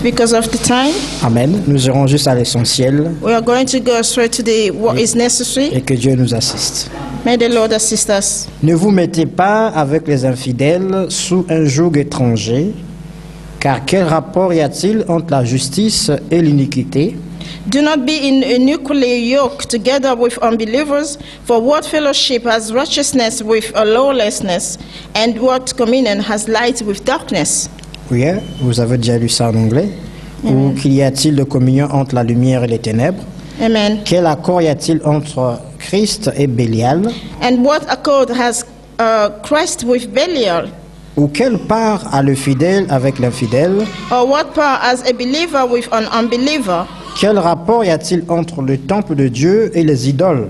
Because of the time, Amen. Nous irons juste à l'essentiel we are going to go straight to what is necessary. et que Dieu nous assiste. May the Lord assist us. Ne vous mettez pas avec les infidèles sous un joug étranger, car quel rapport y a-t-il entre la justice et l'iniquité? Do not be unequally yoked together with unbelievers, for what fellowship has righteousness with lawlessness, and what communion has light with darkness? Oui, vous avez déjà lu ça en anglais. Ou qu'il y a-t-il de communion entre la lumière et les ténèbres? Amen. Quel accord y a-t-il entre Christ et Bélial? And what accord has Christ with Belial? Ou quelle part a le fidèle avec l'infidèle? Or what part has a believer with an unbeliever? Quel rapport y a-t-il entre le temple de Dieu et les idoles?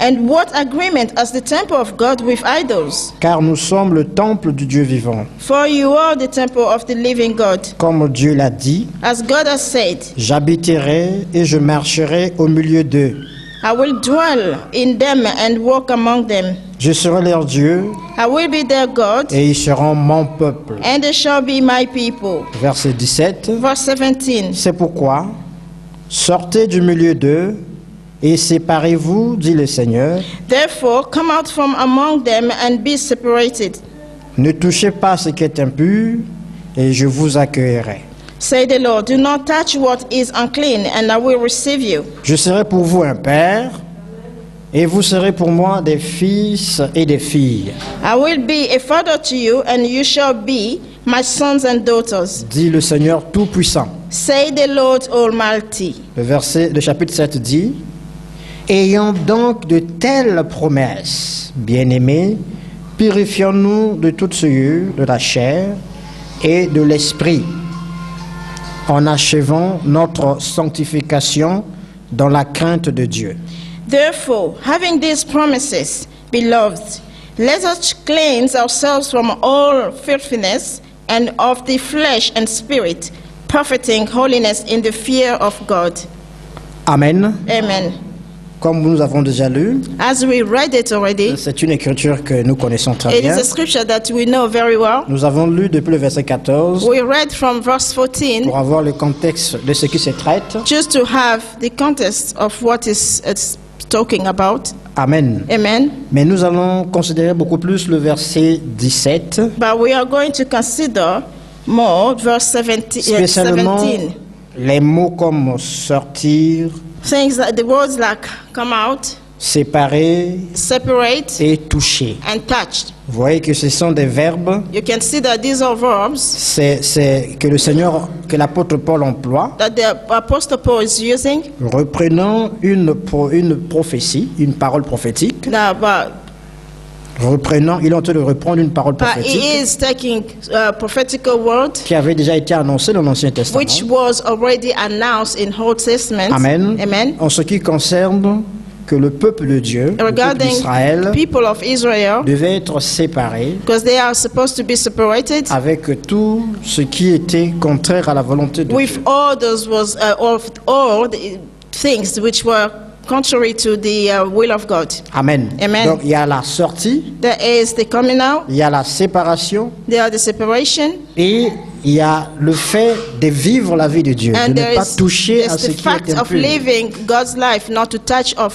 And what agreement has the temple of God with idols? Car nous sommes le temple du Dieu vivant. For you are the temple of the living God. Comme Dieu l'a dit, As God has said, j'habiterai et je marcherai au milieu d'eux. I will dwell in them and walk among them. Je serai leur Dieu I will be their God, et ils seront mon peuple. and they shall be my people. Verset 17. Verse 17. C'est pourquoi, sortez du milieu d'eux et séparez-vous, dit le Seigneur. Therefore, come out from among them and be separated. Ne touchez pas ce qui est impur et je vous accueillerai. Say the Lord, do not touch what is unclean, and I will receive you. Je serai pour vous un père et vous serez pour moi des fils et des filles, I will be a father to you, and you shall be my sons and daughters. dit le Seigneur Tout-Puissant. Say the Lord Almighty. Le chapitre 7 dit, ayant donc de telles promesses, bien-aimés, purifions-nous de toute souillure de la chair et de l'esprit, en achevant notre sanctification dans la crainte de Dieu. Therefore, having these promises, beloved, let us cleanse ourselves from all filthiness and of the flesh and spirit, perfecting holiness in the fear of God. Amen. Amen. Comme nous avons déjà lu, As we read it already, c'est une écriture que nous connaissons très it bien. is a scripture that we know very well. Nous avons lu depuis le verset 14 We read from verse 14 pour avoir le contexte de ce qui se traite. just to have the context of what it's talking about. Amen. Amen. Mais nous allons considérer beaucoup plus le verset 17, But we are going to consider more verse 17. spécialement les mots comme sortir, Things that the words like come out, séparer separate, et toucher. and touched. Vous voyez que ce sont des verbes, You can see that these are verbs c'est que le Seigneur, que l'apôtre Paul emploie, that the Apostle Paul is using. reprenant une prophétie, une parole prophétique. Now, but Il est en train de reprendre une parole prophétique he is taking a prophetical word qui avait déjà été annoncée dans l'Ancien Testament. which was already announced in Old Testament. Amen. Amen. En ce qui concerne que le peuple de Dieu, le peuple Regarding d'Israël, people of Israel, devait être séparé because they are supposed to be separated avec tout ce qui était contraire à la volonté de with Dieu. all those was of all the things which were contrary to the will of God. Amen. Amen. Donc il y a la sortie, There is the coming out, il y a la séparation there are the separation, et il y a le fait de vivre la vie de Dieu, de and ne there pas is toucher à there's ce the qui fact est of impur. living God's life, not to touch of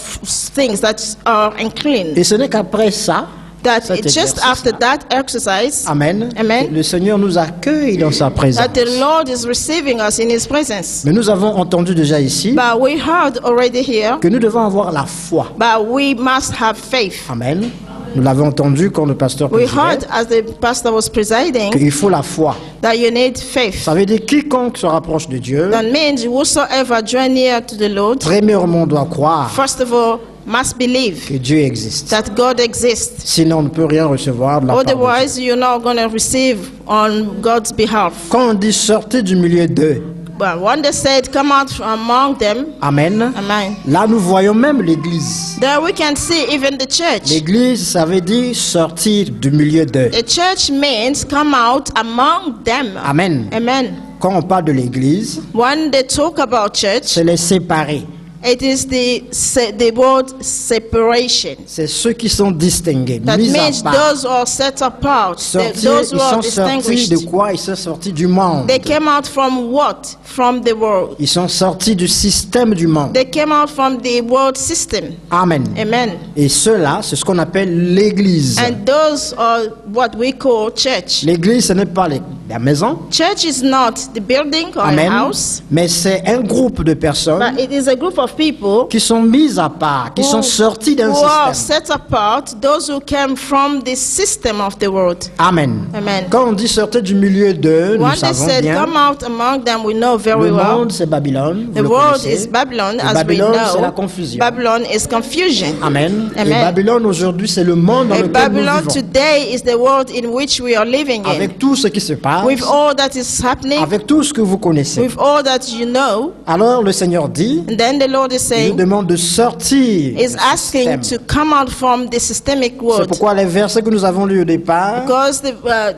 things that are unclean. Et ce n'est qu'après ça, That cet it's just exercice, after that exercise Amen, Amen. que le Seigneur nous accueille dans sa présence. that the Lord is receiving us in His presence. Mais nous avons entendu déjà ici But we heard already here, que nous devons avoir la foi. but we must have faith. Amen. Nous l'avons entendu quand le pasteur We présidait, heard as the pastor was presiding qu'il faut la foi. that you need faith. Ça veut dire quiconque se rapproche de Dieu, That means whosoever draw near to the Lord, premièrement doit croire first of all, must believe que Dieu existe. that God exists. Sinon, on ne peut rien recevoir de la part de Dieu. Otherwise, you're not going to receive on God's behalf. Quand on dit sortez du milieu d'eux, But when they said, come out from among them, Amen, amen. là nous voyons même l'Église. There we can see even the church. L'Église, ça veut dire sortir du milieu d'eux. The church means come out among them. Amen. Amen. Quand on parle de l'Église, When they talk about church, c'est les séparer. It is the word separation. C'est ceux qui sont distingués, That mis à means part. those who are set apart, Sortis, those ils who are sont sortis distinguished. de quoi? Ils sont sortis du monde. They came out from what? From the world. Ils sont sortis du système du monde. They came out from the world system. Amen. Amen. Et cela, c'est ce qu'on appelle l'Église. And those are what we call church. L'Église, ce n'est pas la maison. Church is not the building or Amen. a house, Mais c'est un groupe de personnes but it is a group of people qui sont mises à part, qui sont sortis d'un who are système. set apart, those who came from the system of the world. Amen. Amen. Quand on dit sortir du milieu d'eux, nous When they savons said, bien, come out among them, we know very le well. monde c'est Babylone. vous The le world connaissez. is Babylon, Et as Babylone, we c'est la know. confusion. Babylon is confusion. Amen. Et Amen. Babylone aujourd'hui, c'est le monde dans And lequel nous Babylon vivons. today is the world in which we are living in. Avec tout ce qui se passe, With all that is happening, avec tout ce que vous connaissez. with all that you know, Alors le Seigneur dit, and then the Lord is il nous saying, demande de sortir is du asking système. to come out from the systemic C'est world. pourquoi les versets que nous avons lus au départ Because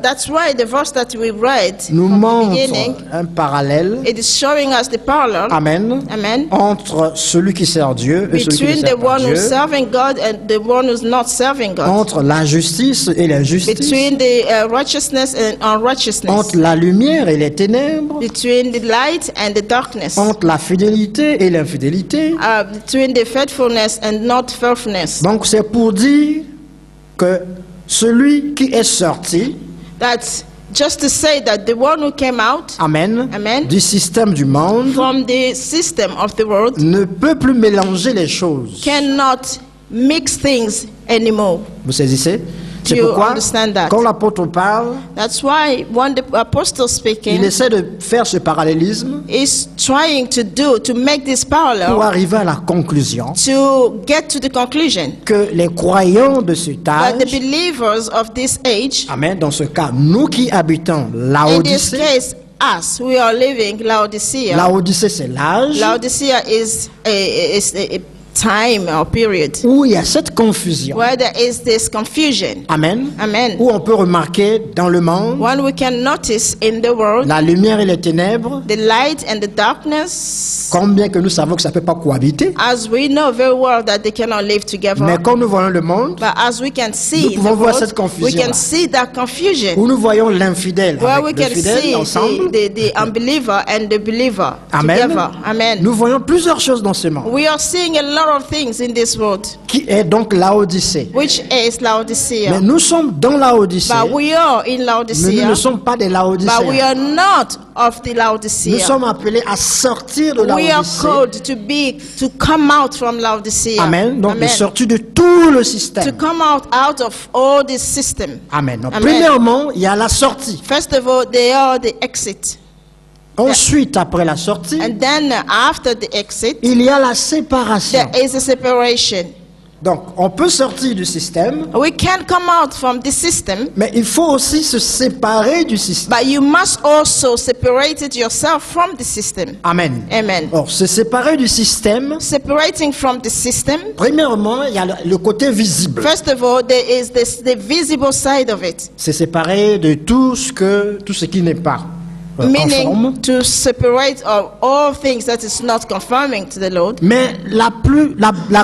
that's why the verse that we read nous from the montrent beginning, un parallèle, it is showing us the parallel, amen, amen, entre celui qui sert Dieu et celui qui ne between the sert pas one who's Dieu, serving God and the one who's not serving God, entre la justice et l'injustice, between the righteousness and unrighteousness, entre la lumière et les ténèbres, between the light and the darkness, entre la fidélité et l'infidélité. between the faithfulness and not faithfulness. Donc c'est pour dire que celui qui est sorti, That's just to say that the one who came out amen, Amen. du système du monde from the system of the world ne peut plus mélanger les choses. cannot mix things anymore. Vous saisissez? C'est You pourquoi, understand that? quand l'apôtre parle, That's why when the apostle il speaking essaie de faire ce parallélisme is trying to make this pour parallel arriver à la conclusion to get to the conclusion que les croyants de cet that the âge, believers of this age, amen, dans ce cas, nous qui habitons in this Laodicée, case us, we are living Laodicea. Laodicée c'est l'âge Laodicea is a time or period où il y a cette confusion, where there is this confusion. amen, Amen. où on peut remarquer dans le monde When we can notice in the world la lumière et les ténèbres, the light and the darkness, combien que nous savons que ça ne peut pas cohabiter, as we know very well that they cannot live together. mais quand nous voyons le monde, But as we can see Nous pouvons the voir world, cette confusion we can là. see that confusion. où nous voyons l'infidèle Where we avec le can fidèle see ensemble, the unbeliever and the believer amen, together. Amen. nous voyons plusieurs choses dans ce monde, We are seeing a lot of things in this world, qui est donc Laodicée. which is Mais Laodicea. nous sommes dans Laodicée, But we are in mais nous Laodicea, ne sommes pas des but we Laodicéens. are not of the Nous Laodicea. sommes appelés à sortir de We are Laodicée. called to come out from Laodicea. Amen. Donc de Amen. sortir de tout le To système. come out of all this system. Amen. Donc, Amen. premièrement, il y a la sortie. First of all, they are the exit. Ensuite, après la sortie, And then after the exit, il y a la séparation. there is a separation. Donc, on peut sortir du système, We can come out from the system, mais il faut aussi se séparer du système. but you must also separate it yourself from the system. Amen. Amen. Or, se séparer du système, Separating from the system, premièrement, il y a le côté visible. first of all, there is the visible side of it, C'est séparer de tout ce qui n'est pas conforme. meaning to separate all things that is not conforming to the Lord. Mais la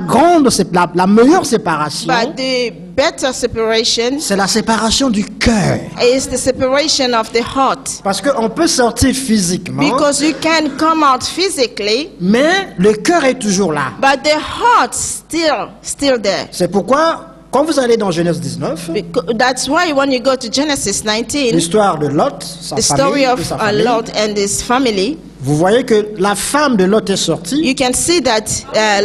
grande, la meilleure séparation, But the better separation c'est la séparation du cœur. is the separation of the heart. Parce qu'on peut sortir physiquement, Because you can come out physically, mais le cœur est toujours là. but the heart still there. C'est pourquoi, quand vous allez dans Genèse 19, That's why when you go to Genesis 19, l'histoire de Lot, sa the famille, story of de sa famille, Lot and his family, vous voyez que la femme de Lot est sortie, you can see that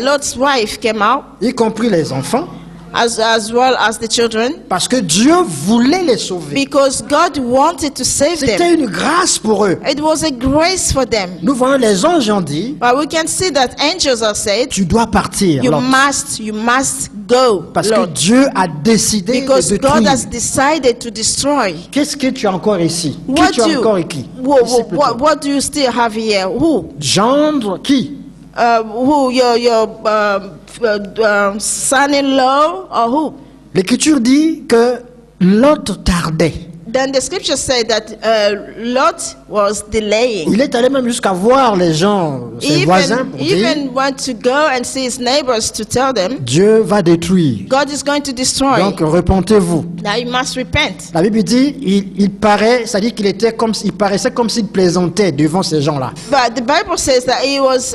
Lot's wife came out, y compris les enfants, as well as the children, parce que Dieu voulait les sauver. because God wanted to save C'était them. une grâce pour eux. It was a grace for them. Nous voyons les anges ont dit, But we can see that angels are said, tu dois partir, you Lot, must go, parce que Lord, Dieu a décidé because de God détruire. has decided to destroy. Qu'est-ce que tu as encore ici? What Qui tu as do encore ici? what do you still have here? Who? Gendre qui? Who? Your son-in-law or who? L'Écriture dit que Lot tardait. then the scripture said that Lot was delaying. Il est allé même jusqu'à voir les gens, ses voisins, pour dire, Even went to go and see his neighbors to tell them, Dieu va détruire. God is going to destroy. Donc repentez-vous. Now you must repent. La Bible dit, il paraît, ça dit qu'il était comme, il paraissait comme s'il plaisantait devant ces gens-là. But the Bible says that he was,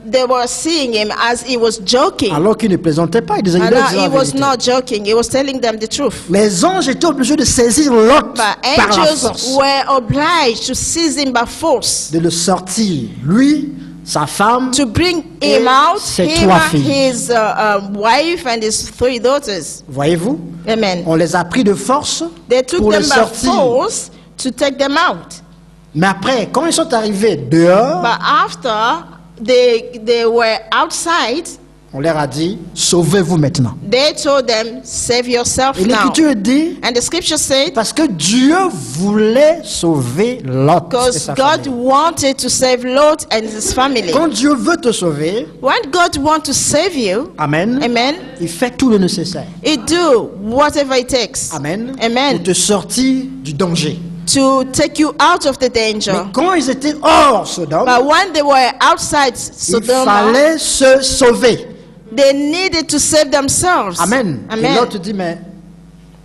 they were seeing him as he was joking. Alors qu'il ne plaisantait pas, il disait, il And leur now disait la he was vérité. not joking. He was telling them the truth. Les anges étaient obligés de saisir Lot But par la angels force, were obliged to seize him by force, de le sortir. Lui, sa femme, to bring et him out, ses him, 3 filles. his wife, and his 3 daughters. Voyez-vous, Amen. on les a pris de force They took pour them les by sortir. force to take them out. Mais après, quand ils sont arrivés dehors, But after they were outside, on leur a dit, sauvez-vous maintenant. they told them, save yourself Et now. l'Écriture dit, And the scripture said, parce que Dieu voulait sauver Lot et because sa God famille. wanted to save Lot and his family. Quand Dieu veut te sauver, When God wants to save you, Amen, amen, il fait tout le nécessaire. He do whatever it takes. Amen, Amen. pour te sortir du danger. To take you out of the danger. Mais quand ils étaient hors Sodome, But when they were outside il Sodom, fallait se sauver. they needed to save themselves. Amen. Et Amen. l'autre dit, mais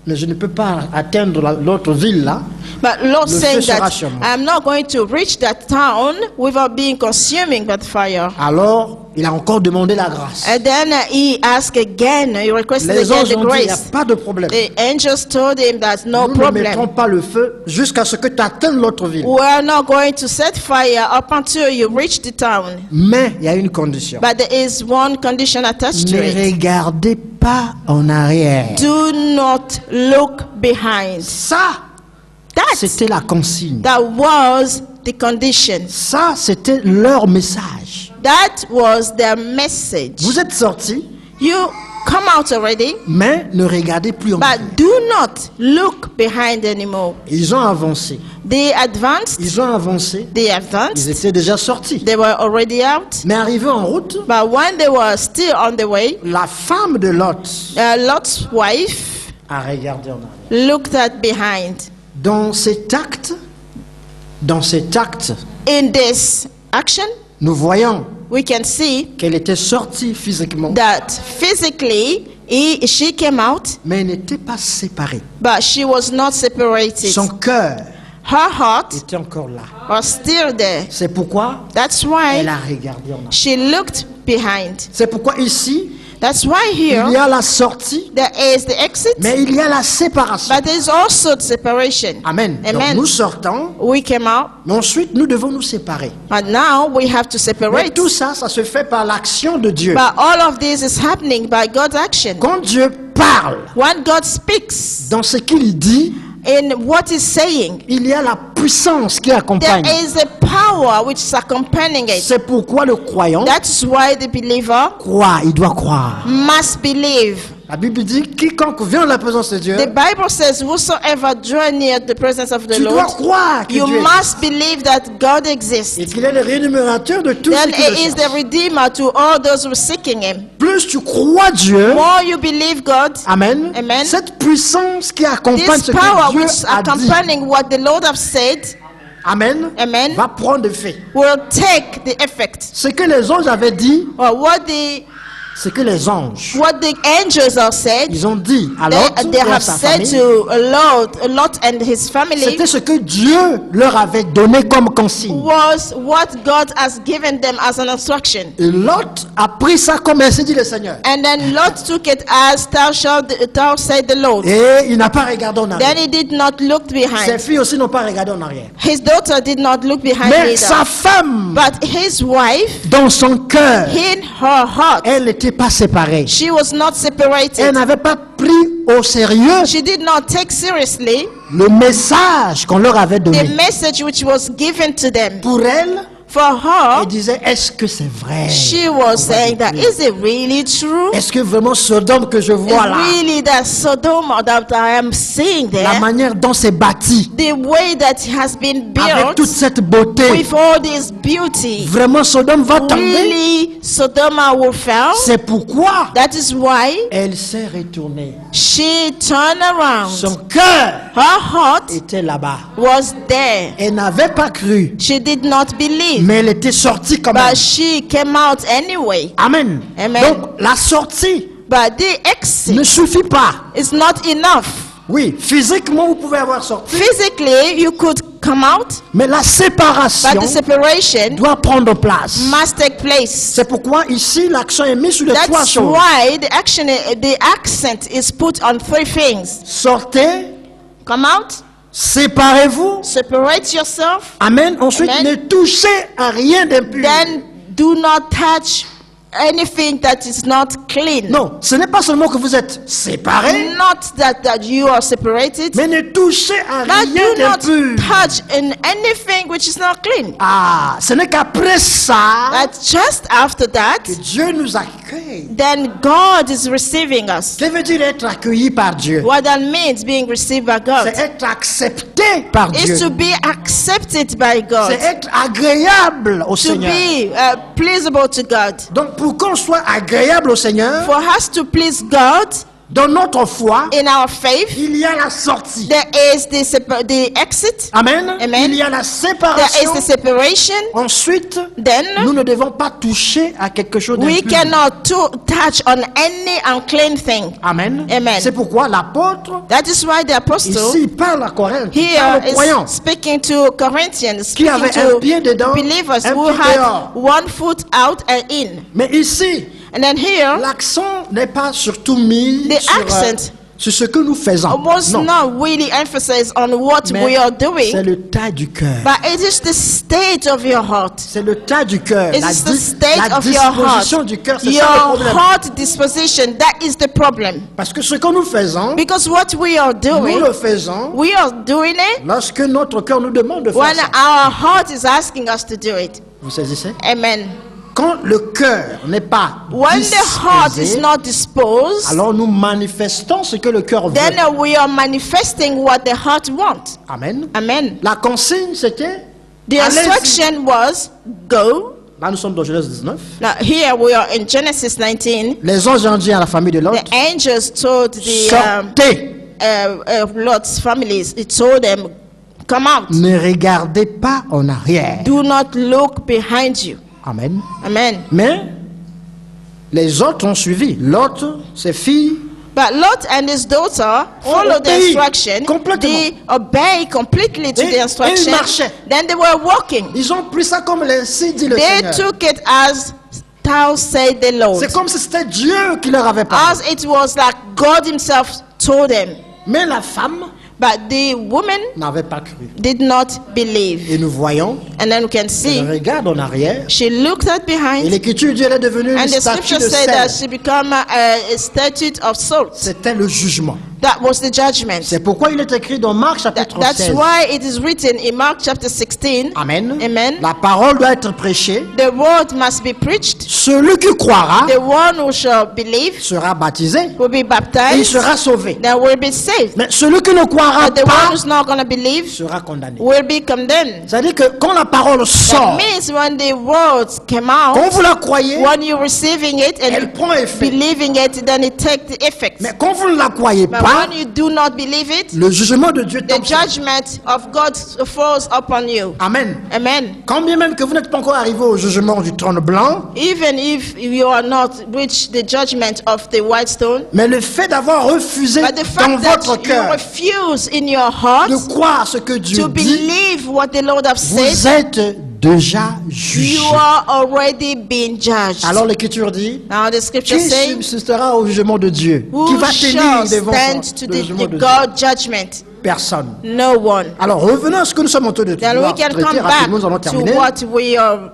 je ne peux pas atteindre l'autre ville là. But Lord Le saying feu sera that sur moi. I'm not going to reach that town without being consuming by fire. Alors, il a encore demandé la grâce. And then he asked again, he requested Les again anges the ont dit, il n'y a grace. pas de problème. The angels told him that no Nous ne mettrons problem. pas le feu jusqu'à ce que tu atteignes l'autre ville. We're not going to set fire up until you reach the town. Mais il y a une condition. But there is one condition attached to Ne it. regardez pas en arrière. Do not look behind. Ça, c'était la consigne. That was the condition. Ça, c'était leur message. That was their message. Vous êtes sortis, You come out already, mais ne regardez plus en arrière. but do not look behind anymore. Ils ont avancé. They advanced. Ils ont avancé. They Ils advanced. étaient déjà sortis. They were already out. Mais arrivés en route, But when they were still on the way, la femme de Lot Lot's wife a regardé en arrière. looked at behind. Dans cet acte, In this action, nous voyons we can see qu'elle était sortie physiquement, that physically she came out, mais elle n'était pas séparée. but she was not separated. Son cœur Her heart était encore là. was still there. C'est pourquoi That's elle why a regardé en arrière. she looked behind. C'est pourquoi ici, That's why il y here a la sortie, there is the exit, mais il y a la séparation. but there is also the separation. Amen. Donc Amen. nous sortons, We came out, mais ensuite nous devons nous séparer. but now we have to Mais separate. tout ça, ça se fait par l'action de Dieu. But all of this is happening by God's action. Quand Dieu parle When God speaks dans ce qu'il dit, in what He's saying, il y a la puissance qui there accompagne. is a power which is accompanying it. C'est pourquoi le croyant That's why the believer croit, il doit croire. must believe. La Bible dit, quiconque vient dans la présence de Dieu, The Bible says, whosoever draw near the presence of the tu dois Lord, croire que you Dieu must believe that God exists. existe et qu'il est le rémunérateur de tous ceux Then qui le He is the cherchent. Redeemer to all those who are seeking Him. Plus tu crois Dieu, More you believe God, Amen, Amen. cette puissance qui accompagne this ce power que Dieu which is a dit, accompanying what the Lord has said, Amen, Amen, va prendre effet. will take the effect. Ce que les anges avaient dit, Or c'est que les anges, what the angels have said, ils ont dit à Lot they et à have sa said famille, to Lot and his family, c'était ce que Dieu leur avait donné comme consigne. was what God has given them as an instruction. Et Lot a pris ça comme ainsi dit le Seigneur. And then Lot took it as thou said the Lord. Et il n'a pas regardé en arrière. Then he did not look Ses behind. filles aussi n'ont pas regardé en arrière. His daughter did not look behind Mais either. sa femme, But his wife, dans son cœur, in her heart, elle n'était pas séparée. she was not Elle separated. n'avait pas pris au sérieux She did not take seriously le message qu'on leur avait the donné. message which was given to them. Pour elle, For her, Elle disait, est-ce que c'est vrai? she was saying that, is it really true? Est-ce que vraiment Sodome que je Is vois là, really that Sodom that I am seeing la there, manière dont c'est bâti, the way that it has been avec toute built cette beauté, with all this beauty, vraiment Sodome va tomber? really Sodoma will fail? C'est pourquoi That is why elle s'est retournée. she turned around. Son cœur Her heart était là-bas. was there. Elle n'avait pas cru, She did not believe, mais elle était sortie quand même. but she came out anyway. Amen. Amen. Donc la sortie But the exit ne suffit pas. is not enough. Oui, physiquement vous pouvez avoir sorti, Physically, you could come out, mais la séparation but the separation doit prendre place. must take place. C'est pourquoi ici l'accent est mis sur les trois That's choses. why the accent is put on three things. Sortez, Come out, séparez-vous. separate yourself, Amen. Ensuite, Amen. ne touchez à rien d'impur. then do not touch anything that is not clean. Non, ce n'est pas seulement que vous êtes séparés, Not that you are separated, mais ne touchez à but rien do not d'impur. touch in anything which is not clean. Ah, ce n'est qu'après ça But just after that, que Dieu nous accueille. then God is receiving us. Que veut dire être accueilli par Dieu? What that means, being received by God, C'est être accepté par Dieu. is to be accepted by God, C'est être agréable au to Seigneur. be pleasable to God. Donc pour qu'on soit agréable au Seigneur, For us to please God dans notre foi, in our faith, il y a la sortie. there is the exit, Amen. Amen. Il y a la there is séparation. the separation. Ensuite, Then nous ne devons pas toucher à quelque chose we d'impur. cannot touch on any unclean thing. Amen. Amen. C'est pourquoi l'apôtre, That is why the apostle ici, il parle à Corinthe, il here parle aux croyants. is speaking to Corinthians, Qui avait speaking un to pied dedans, believers un who pied had dehors. one foot out and in. Mais ici, And then here, l'accent n'est pas surtout mis The sur, accent sur ce que nous faisons. was Non. not really emphasized on what Mais we are c'est doing, le tas du cœur. but it is the state of your heart. C'est le tas du cœur. It La, is the state la of your disposition heart. du cœur, c'est ça le Your problème. heart disposition, that is the problem. Parce que ce que nous faisons, Because what we are nous doing, le faisons we are doing it lorsque notre cœur nous demande de faire when ça. our heart is asking us to do it. Vous saisissez? Amen. Quand le cœur n'est pas When the heart is disposé, not disposed, alors nous manifestons ce que le cœur veut. then we are manifesting what the heart wants. Amen. Amen. La consigne, c'était, The allez-y. instruction was go. Là, nous sommes dans Genèse 19. Now here we are in Genesis 19. Les anges ont dit à la famille de Lot, The angels told the sortez, Lot's families, it told them, come out. ne regardez pas en arrière. Do not look behind you. Amen. Amen. Mais les autres ont suivi. Lot, ses filles, But Lot and his daughter followed the obéi instruction. complètement. They obeyed completely to Et- the et ils instruction. marchaient. Then they were walking. ils ont pris ça comme l'ainsi dit le They Seigneur. took it as thou said the Lord. C'est comme si c'était Dieu qui leur avait parlé. As it was like God himself told them. Mais la femme But the woman n'avait pas cru. did not believe. Et nous voyons, And then we can elle see regarde en arrière. she looked at Et behind. l'écriture dit elle est devenue une And the statue scripture de said that sel. she became a statute of salt. C'était le jugement. That was the judgment. C'est pourquoi il est écrit dans Marc chapitre That's 16. why it is written in Mark chapter 16. Amen. Amen. La parole doit être prêchée. The word must be preached. Celui qui croira The one who shall believe sera baptisé will be et il baptized. sera sauvé. Then will be saved. Mais celui qui ne croira But the one pas who's not going to believe sera condamné. will be condemned. C'est-à-dire que quand la parole That sort, means when the words came quand out, vous la croyez, when you're receiving it elle and prend effet. believing it, then it takes the effect. Mais quand vous ne la croyez But pas, when you do not believe it, le jugement de Dieu the tombe sur vous. judgment of God falls upon you. Amen. Amen. Quand bien même que vous n'êtes pas encore arrivé au jugement du trône blanc, Even if you are not reached the judgment of the white stone, mais le fait d'avoir refusé but the dans fact votre that you cœur refuse in your heart de croire ce que Dieu to dit, believe what the Lord has vous said, êtes déjà jugé. you are already being judged. Alors l'écriture dit, Now the scripture qui says, subsistera au jugement de Dieu? Qui who va shall tenir devant stand son- to le the jugement de Dieu? God judgment? personne. No one. Alors revenons à ce que nous sommes en train de Then we voir, can traiter come rapidement, nous allons back to terminer. what we are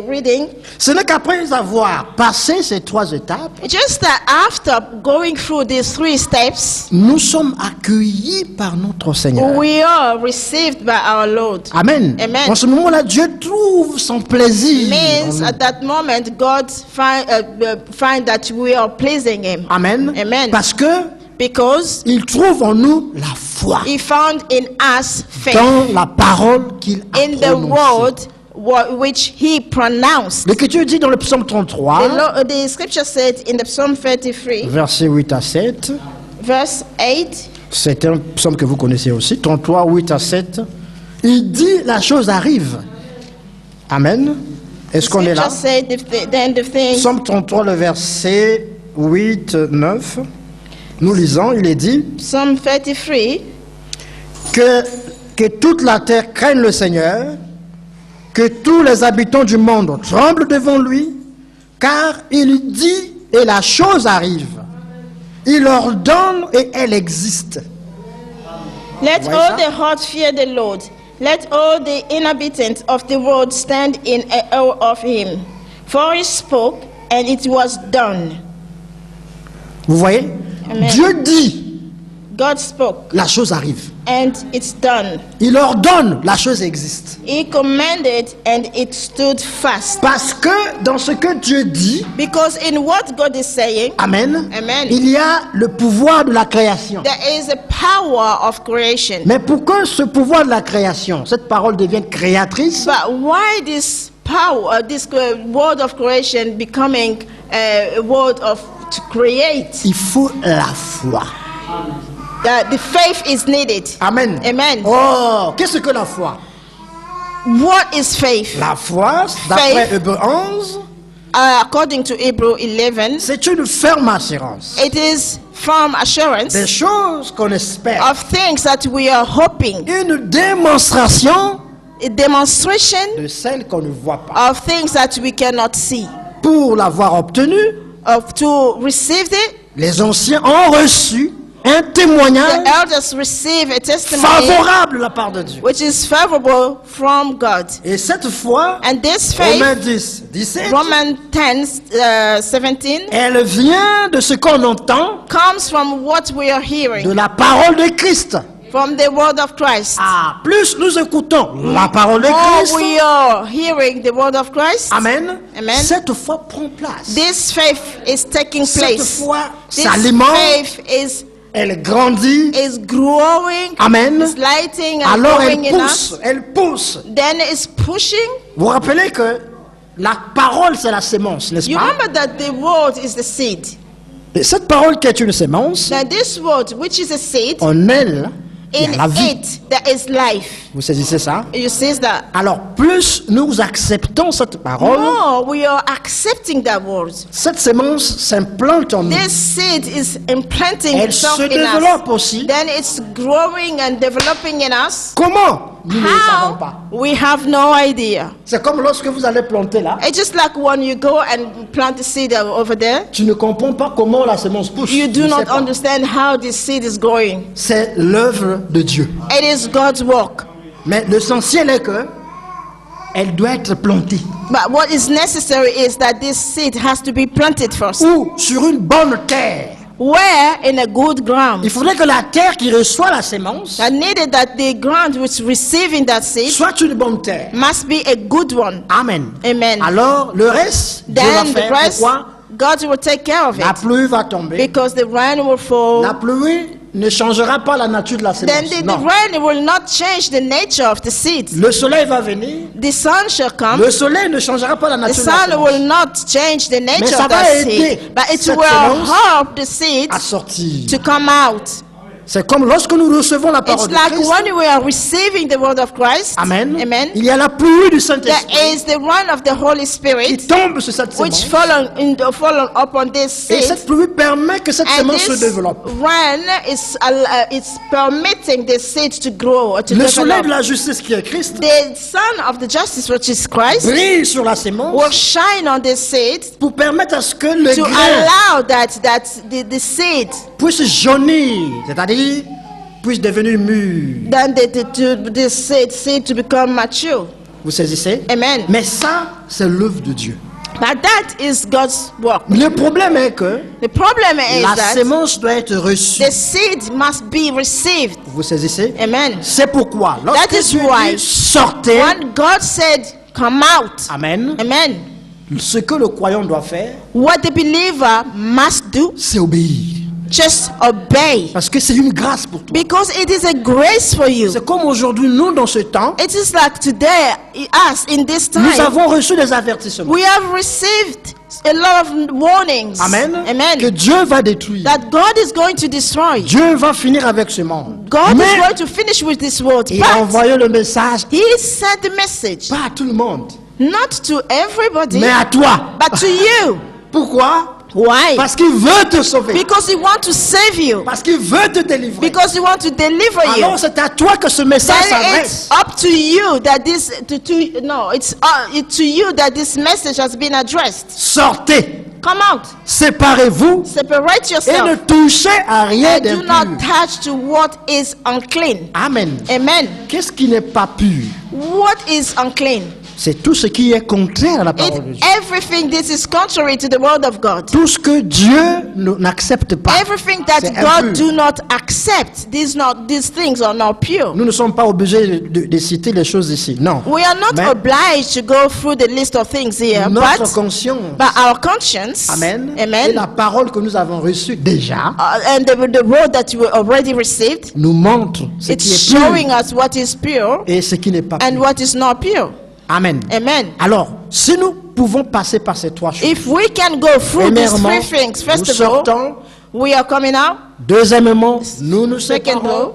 reading. Ce n'est qu'après avoir passé ces 3 étapes, Just that after going through these 3 steps, nous sommes accueillis par notre Seigneur. we are received by our Lord. Amen. Amen. En ce moment-là, Dieu trouve son plaisir. en Means nous. at that moment God find that we are pleasing Him. Amen. Amen. Parce que Because il trouve en nous la foi He found in us faith dans la parole qu'il a in the prononcée. word which He pronounced. L'Écriture dit dans le psaume 33, The scripture said in the Psalm 33, versets 8 à 7, verse 8, c'est un psaume que vous connaissez aussi, 33, 8 à 7, il dit la chose arrive. Amen. Est-ce qu'on est là? scripture said then the thing. Psaume 33, le verset 8, 9, nous lisons, il est dit Psalm 33, que toute la terre craigne le Seigneur, que tous les habitants du monde tremblent devant lui, car il dit et la chose arrive. Il ordonne et elle existe. let Voyez all ça? the heart fear the Lord. Let all the inhabitants of the world stand in awe of Him. For He spoke, and it was done. Vous voyez? Amen. Dieu dit, God spoke, la chose arrive. and it's done. Il ordonne, la chose existe. He commanded, and it stood fast. Parce que dans ce que Dieu dit, Because in what God is saying, Amen, Amen. il y a le pouvoir de la création. there is a power of creation. Mais pour que ce pouvoir de la création, cette parole devienne créatrice, But why this power, this word of creation becoming a word of to create? il faut la foi. That the faith is needed. Amen. Amen. Oh, qu'est-ce que la foi? What is faith? La foi, d'après Faith. Hébreux 11, According to Hebrew 11, c'est une ferme assurance it is firm assurance des choses qu'on espère. of things that we are hoping. Une démonstration A demonstration de celles qu'on ne voit pas. of things that we cannot see. Pour l'avoir obtenu, To receive it, les anciens ont reçu un témoignage the elders receive a testimony favorable de la part de Dieu. which is favorable from God. Et cette foi, And this faith, Romains 10, 17, Romans 10, 17, elle vient de ce qu'on entend comes from what we are de hearing, la parole de Christ. from the word of Christ. Ah, plus nous écoutons la parole de More Christ, we are hearing the word of Christ, Amen, Amen. cette foi prend place. this faith is taking Cette place. foi This s'alimente, faith elle grandit, is growing, Amen. is lighting and Alors growing in us. elle pousse. Then it's pushing. Vous vous rappelez que la parole c'est la sémence, n'est-ce You pas? remember that the word is the seed. Et cette parole qui est une sémence, Now this word, which is a seed, en elle, il y in a la vie. it there is life. Vous saisissez ça? You see that? Alors, plus nous acceptons cette parole, More we are accepting that word. cette sémence s'implante en nous. This seed is implanting Elle itself se in us. développe aussi. Then it's growing and developing in us. Comment? Nous ne le savons How? pas. We have no idea. C'est comme lorsque vous allez planter là, It's just like when you go and plant the seed over there. tu ne comprends pas comment la sémence pousse. You Tu do ne sais not pas. understand how this seed is growing. C'est l'œuvre de Dieu. It is God's work. Mais l'essentiel est que elle doit être plantée. But what is necessary is that this seed has to be planted first. Ou sur une bonne terre. Where? In a good ground. Il faudrait que la terre qui reçoit la sémence I needed that the ground which receiving that seed soit une bonne terre. must be a good one. Amen. Amen. Alors, le reste, Dieu va Then the faire. rest, Pourquoi? God will take care of La it. pluie va tomber. Because the rain will fall. La pluie ne changera pas la nature de la Then sémence. the Non. rain will not change the nature of the seed. Le soleil va venir. The sun shall come. Le soleil ne changera pas la The nature de la sun sémence. will not change the nature ça of va that aider seed. But it cette will sémence help the seed à sortir. to come out. C'est comme lorsque nous recevons la It's parole de like Christ. when we are receiving the word of Christ. Amen. Amen. Il y a la pluie du There Saint-Esprit is the rain of the Holy qui Spirit tombe sur cette which sémence. fallen upon this Et seed. cette pluie permet que cette And sémence se this développe. rain is it's permitting the seed to grow, to Le soleil de develop. la justice qui est Christ The son of the justice, which is Christ, brille sur la sémence will shine on this seed pour permettre à ce que le to grain allow that the seed puisse jaunir, c'est-à-dire puisse devenir mûr. Then the seed to become mature. Vous saisissez? Amen. Mais ça, c'est l'œuvre de Dieu. But that is God's work. Le problème est que The problem is la that sémence doit être reçue. the seed must be received. Vous saisissez? Amen. C'est pourquoi, lorsque That is Dieu why dit sortez, When God said, come out. amen, Amen. ce que le croyant doit faire, What the believer must do, c'est obéir. just obey. Parce que c'est une grâce pour toi. Because it is a grace for you. C'est comme aujourd'hui, nous, dans ce temps, It is like today, us in this nous time, avons reçu des avertissements. we have received a lot of warnings. Amen. Amen. Que Dieu va détruire. That God is going to destroy. Dieu va finir avec ce monde. God is Mais going to finish with this world. il a But envoyé le message, He sent the message, pas à tout le monde, not to everybody, mais à toi. but to you. Pourquoi? Why? Parce qu'il veut te sauver. Because He wants to save you. Parce qu'il veut te délivrer. Because He wants to deliver you. Alors c'est à toi que ce message Then s'adresse. it's up to you that this to you that this message has been addressed. Sortez, Come out, séparez-vous separate et yourself, ne touchez à rien and do d'impur. not touch to what is unclean. Amen. Amen. Qu'est-ce qui n'est pas pur? What is unclean? C'est tout ce qui est contraire à la It's parole de Dieu. everything. This is contrary to the word of God. Tout ce que Dieu n'accepte pas. Everything that c'est God impur. do not accept. These things are not pure. Nous ne sommes pas obligés de citer les choses ici. Non. We are not Mais obliged to go through the list of things here, notre conscience, but our conscience, amen, et amen, la parole que nous avons reçue déjà, and the word that we already received, nous montre ce it's qui est pur showing us what is pure et ce qui n'est pas and pur. what is not pure. Amen. Amen. Alors, si nous pouvons passer par ces trois choses, If we can go through these premièrement, three things, nous first of all, sortons. we are coming out. Deuxièmement, nous nous Secondly, séparons.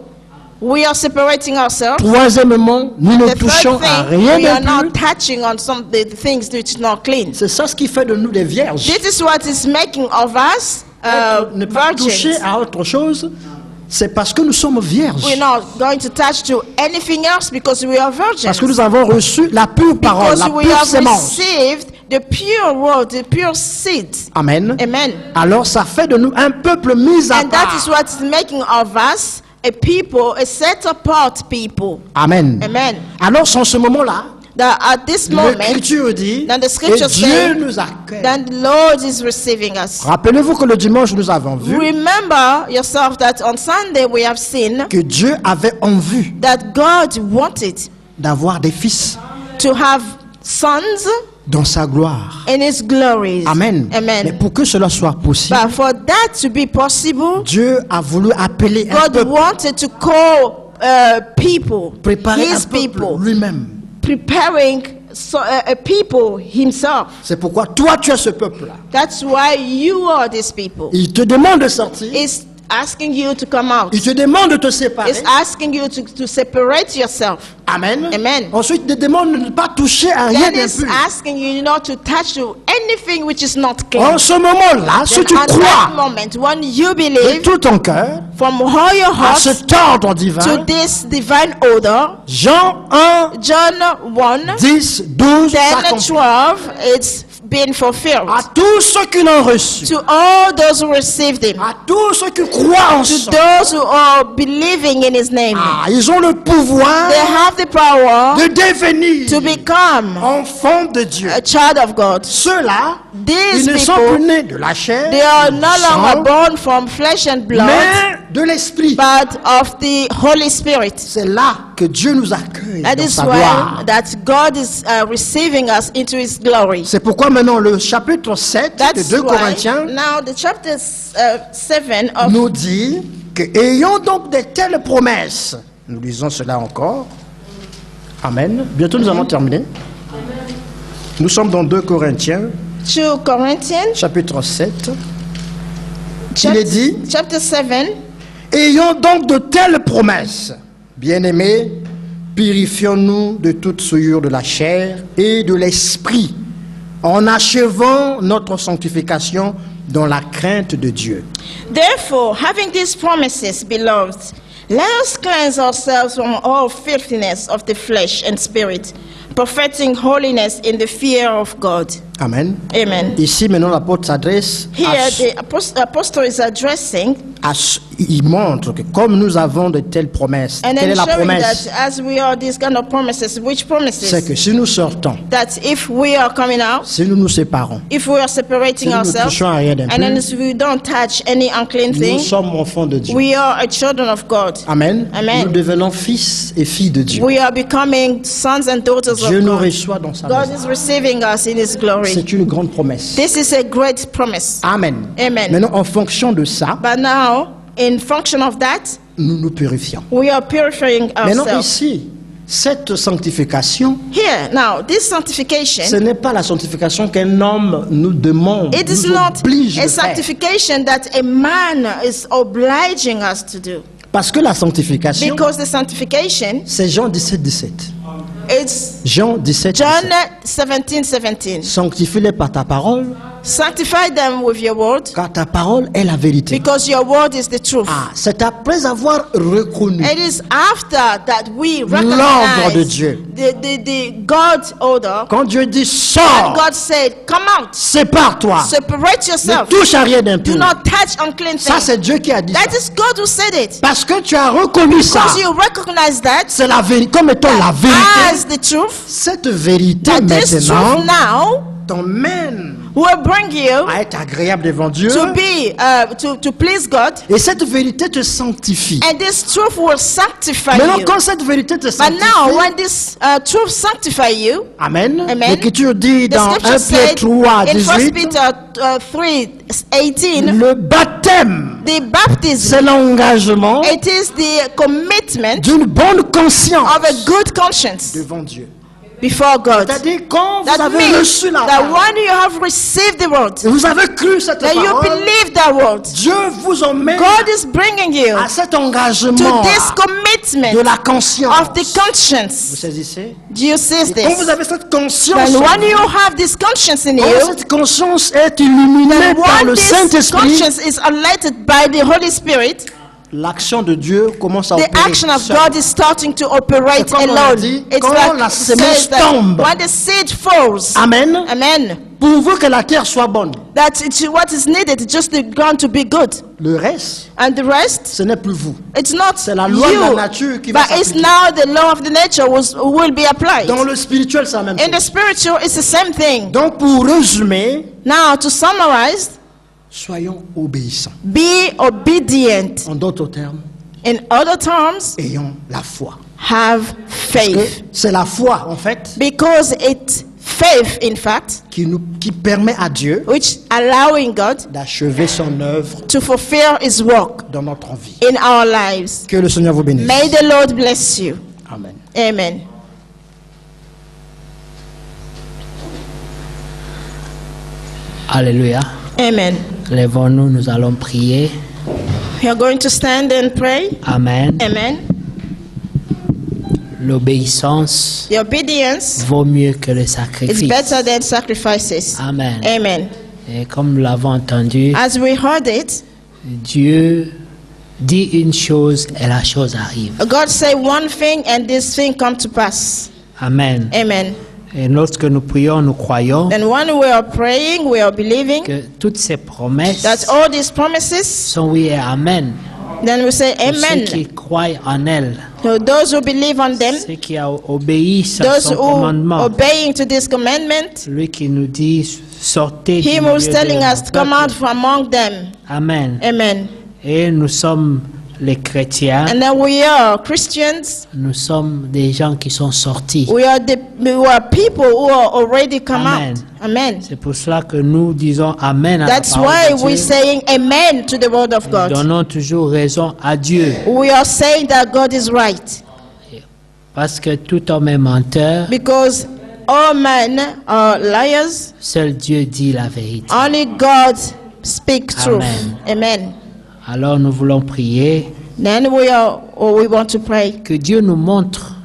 we are separating ourselves. Troisièmement, nous ne The touchons third à thing, rien we are d'impur. not touching on some the things which is not clean. C'est ça ce qui fait de nous des vierges. This is what is making of us Ne pas toucher virgins. à autre chose, c'est parce que nous sommes vierges. We're not going to touch to anything else because we are virgins. Parce que nous avons reçu la pure parole, Because la we pure have sémence. received the pure word, the pure seed. Amen. Amen. Alors ça fait de nous un peuple mis à And that is part. what is making of us a people, a set apart people. Amen. Amen. Alors en ce moment-là, That at this moment, l'Écriture dit, then the et scripture Dieu say, nous accueille. then the Lord is receiving us. Rappelez-vous que le dimanche nous avons vu Remember yourself that on Sunday we have seen que Dieu avait en vue that God wanted d'avoir des fils to have sons dans sa gloire. in His glories. Amen. Mais Amen. pour que cela soit possible, But for that to be possible, Dieu a voulu appeler un God peuple, wanted to call people, préparer un His peuple people, lui-même. preparing a people Himself. C'est pourquoi toi tu es ce peuple-là. That's why you are these people. Il te demande de sortir, It's asking you to come out. il te demande de te séparer. It's asking you to separate yourself. Amen. Amen. Ensuite, il te demande de ne pas toucher à rien Then it's d'impur. asking you not to touch to anything which is not clean. En ce moment-là, si Then tu at that crois moment, when you de believe tout ton cœur from all your à heart cet ordre divin, to this divine order, Jean 1, John 1, 10, 12, 10, s'accomplit. 12, it's been fulfilled. À tous ceux qui l'ont reçu, To all those who received Him, à tous ceux qui croient en to son, those who are believing in His name, ils ont le pouvoir they have the power de devenir to become enfants de Dieu. a child of God. Ceux-là, These ils ne sont people, plus nés de la chair, they are du no sang, longer born from flesh and blood, mais de l'esprit. but of the Holy Spirit. C'est là que Dieu nous accueille That dans is sa why gloire. that God is receiving us into His glory. C'est pourquoi maintenant le chapitre 7 de That's 2 why Corinthiens now the chapter 7 of nous dit que ayant donc de telles promesses, nous lisons cela encore. Amen. Bientôt nous allons terminer. Nous sommes dans 2 Corinthiens, 2 Corinthians chapitre 7. Il est dit, chapter 7. ayant donc de telles promesses, bien-aimés, purifions-nous de toute souillure de la chair et de l'esprit, en achevant notre sanctification dans la crainte de Dieu. Therefore, having these promises, beloved, let us cleanse ourselves from all filthiness of the flesh and spirit, perfecting holiness in the fear of God. Amen. Amen. Ici, maintenant, l'apôtre s'adresse Here, the apostle is addressing il montre que comme nous avons de telles promesses, And quelle est then la showing promesse? that as we are these kind of promises, which C'est promises? que si nous sortons, That if we are coming out, si nous nous séparons, if we are separating si nous ne ourselves, touchons à rien and then d'impur, if we don't touch any unclean nous thing, sommes enfants de Dieu. we are a children of God. Amen. Amen. Nous devenons fils et filles de Dieu. We are becoming sons and daughters Dieu of nous God. reçoit dans sa God maison. is receiving us in His glory. C'est une grande promesse. This is a great promise. Amen. Amen. Maintenant, en fonction de ça, But now, in function of that, nous nous purifions. we are purifying Maintenant, ourselves. ici, cette sanctification, Here, now, this sanctification, ce n'est pas la sanctification qu'un homme nous demande, it is nous not oblige a de faire. sanctification that a man is obliging us to do. Parce que la sanctification, Because the sanctification, c'est Jean 17, 17. it's Jean 17, John 17. 17:17. Sanctifie-les par ta parole, Sanctify them with your word, car ta parole est la vérité. because your word is the truth. Ah, c'est après avoir reconnu It is after that we l'ordre de recognize Dieu. the God's order. Quand Dieu dit And sors, God said, come out, sépare-toi, separate ne yourself, touche à rien do d'impur. not touch unclean Ça, things. c'est Dieu qui a dit That ça. is God who said it. Parce que tu as reconnu ça, Because you recognize that c'est la vérité, comme étant la vérité. as the truth, Cette vérité that this maintenant truth now t'emmène will bring you à être agréable devant Dieu. to be, to please God. Et cette vérité te sanctifie. And this truth will sanctify Maintenant, you. quand cette vérité te But sanctifie, now, when this truth sanctify you, Amen. Amen. L'Écriture dit the dans 1 scripture Pierre said 3, in 1 18, Peter 3:18, le baptême, the baptism, c'est l'engagement it is the commitment d'une bonne conscience of a good conscience devant Dieu. before God. C'est-à-dire, quand vous That avez means reçu la that parole, when you have received the word, et vous avez cru cette that you parole, believe that word, Dieu vous emmène God is bringing you à cet to engagement this commitment de la conscience. of the Vous conscience. saisissez? Do you see Et quand vous this? avez cette conscience, And when you have this conscience in quand you, cette conscience est illuminée then par when le this Saint-Esprit, conscience is enlightened by the Holy Spirit, l'action de Dieu commence à the opérer. action of seule. God is starting to operate C'est comme on a alone. dit, It's quand like la it semence says that tombe. when the seed falls, Amen. amen, Pourvu que la terre soit bonne. that it's what is needed, just the ground to be good. Le reste, And the rest, ce n'est plus vous. it's not C'est la loi de la you, nature qui va but it's s'appliquer. now the law of the nature will be applied. Dans le spirituel, c'est la même In the chose. spiritual, it's the same thing. Donc, pour résumer, Now, to summarize, soyons obéissants. be obedient. En d'autres termes, In other terms, ayons la foi. have Parce que faith. c'est la foi, en fait, Because it's faith, in fact, qui permet à Dieu which allowing God d'achever son œuvre to fulfill His work dans notre vie. in our lives. Que le Seigneur vous bénisse. May the Lord bless you. Amen. Amen. Alléluia. Amen. Lèvons-nous, nous allons prier. We are going to stand and pray. Amen. Amen. L'obéissance The obedience vaut mieux que le is sacrifice. better than sacrifices. Amen. Amen. Et comme nous l'avons entendu, As we heard it, Dieu dit une chose et la chose arrive. God say one thing and this thing come to pass. Amen. Amen. Et lorsque nous prions, nous croyons Then when we are praying, we are believing que toutes ces promesses that all these promises, sont oui et amen. then we say Pour ceux qui amen. croient en elle, So those who believe on them, ceux qui obéissent à those son who commandement, obeying to this commandment, celui qui nous dit sortez du Him who's milieu telling de us to mon come out peuple. from among them. Amen. Amen. Et nous sommes les chrétiens, And then we are Christians. nous sommes des gens qui sont sortis. We are people who are already come Amen. out. Amen. C'est pour cela que nous disons Amen à la That's parole why de we're Dieu. saying amen to the word of Nous God. donnons toujours raison à Dieu. We are saying that God is right. Parce que tout homme est menteur, Because all men are liars. seul Dieu dit la vérité. Only God speaks truth. Amen. Amen. Alors nous voulons prier Then we want to pray. que Dieu nous montre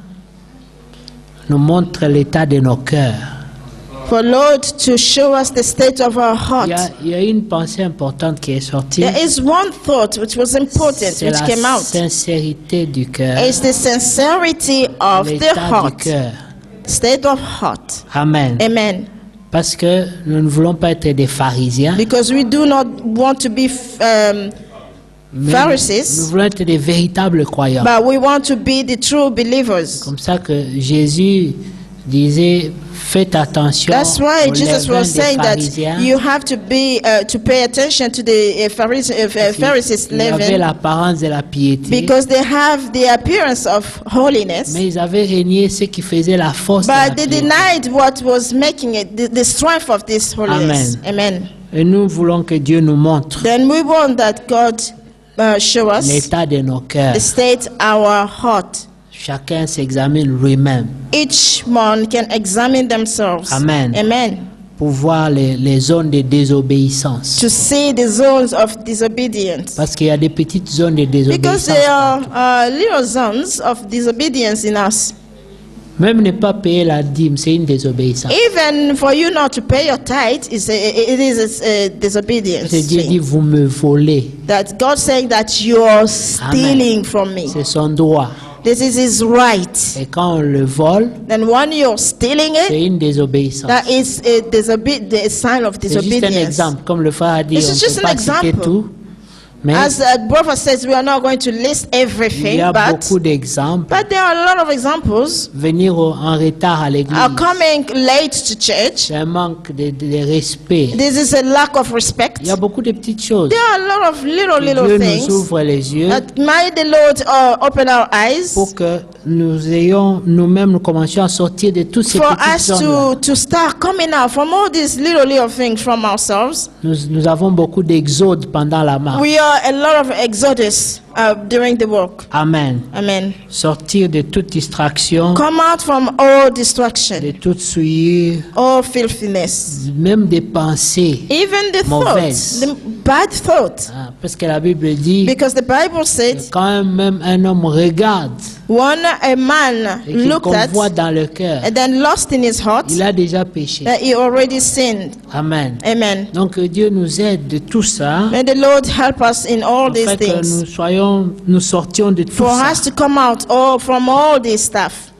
l'état de nos cœurs. For Lord to show us the state of our heart. Il y a une pensée importante qui est sortie. There is one thought which was important, C'est which la came out. sincérité du cœur. It's the sincerity of the L'état du heart. cœur. State of heart. Amen. Amen. Parce que nous ne voulons pas être des pharisiens. Because we do not want to be Mais nous Pharisees, voulons être des véritables croyants. but we want to be the true believers. Comme ça que Jésus disait, faites attention That's why aux Jesus levains was des saying that pharisiens. you have to be to pay attention to the Pharisees' Ils avaient leaven, l'apparence de la piété, because they have the appearance of holiness, mais ils avaient régné ce qui faisait la force de la but they piété. denied what was making it the strength of this holiness. Amen. Et nous voulons que Dieu nous montre Then we want that God show us l'état de nos cœurs. the state our heart. Chacun s'examine lui-même Each one can examine themselves. Amen. Amen. pour voir les zones de désobéissance. To see the zones of disobedience. Parce qu'il y a des petites zones de Because désobéissance. there are little zones of disobedience in us. Même ne pas payer la dîme, c'est une désobéissance. Even for you not to pay your tithe, it is a disobedience. C'est Dieu dit, vous me volez. That God saying that you are stealing from me. C'est son droit. This is his right. Et quand on le vole, Then when you're stealing c'est it, une désobéissance. that is a sign of C'est juste un disobedience. exemple. Comme le frère a dit, This on is ne just peut an pas citer example. tout. Mais As a brother says, we are not going to list il everything, y a but beaucoup d'exemples. there are a lot of examples. Venir en retard à l'église, Coming late to church, c'est un manque de respect. this is a lack of respect. Il y a beaucoup de petites choses. There are a lot of Que little Dieu nous things ouvre les yeux that might the Lord open our eyes pour que nous ayons nous-mêmes, nous commencions à sortir de toutes ces for petites us zones. to start coming out from all these little things from ourselves. Nous avons beaucoup d'exodes pendant la marche. We are a lot of exodus during the walk. Amen. Amen. Sortir de toute distraction, Come out from all distraction, de toute souillure, all filthiness, même des pensées. even the Mauvaise. thoughts, the bad thoughts. Hein, parce que la Bible dit Because the Bible said, quand même un homme regarde when a man et qu'il looked at convoite dans le cœur, and then lost in his heart, il a déjà péché. that he already sinned. Amen. Amen. Donc que Dieu nous aide de tout ça, May the Lord help us in all these afin que things. nous sortions de tout For ça. us to come out from all this stuff.